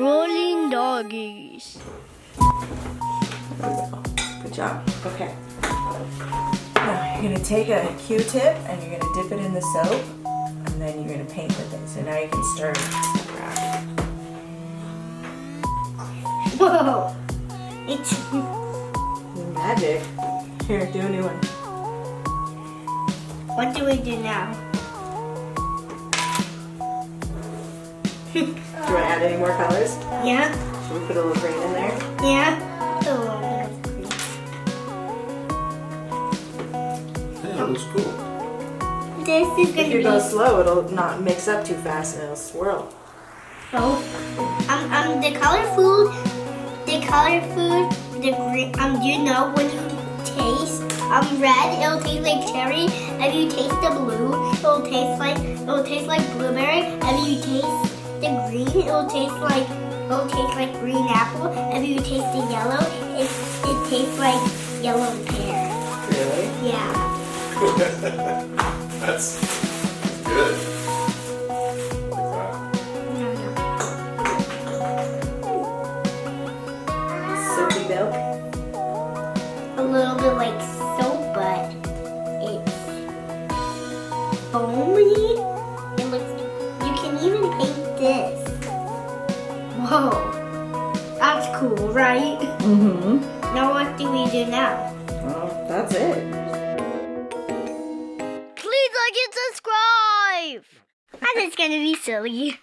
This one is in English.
Swirling Doggies. Good job. Okay. Now you're going to take a Q-tip and you're going to dip it in the soap and then you're going to paint with it. So now you can start craft. Whoa! It's Magic. Here, do a new one. what do we do now? Do you want to add any more colors? Yeah. Should we put a little green in there? Yeah. Put a little bit of green. Yeah, that looks cool. This is If gonna you be go slow, it'll not mix up too fast and it'll swirl. so. The color food, the green. You know when you taste red, it'll taste like cherry. If you taste the blue, it'll taste like blueberry. If you taste the green, it'll taste like green apple. If you taste the yellow, it tastes like yellow pear. Really? Yeah. That's good. Like that. Soapy milk. A little bit like soap, but it's foamy. It looks. You can even paint this. Whoa, that's cool, right? Mm-hmm. Now what do we do now? Well, that's it. Please like and subscribe. And it's gonna be silly.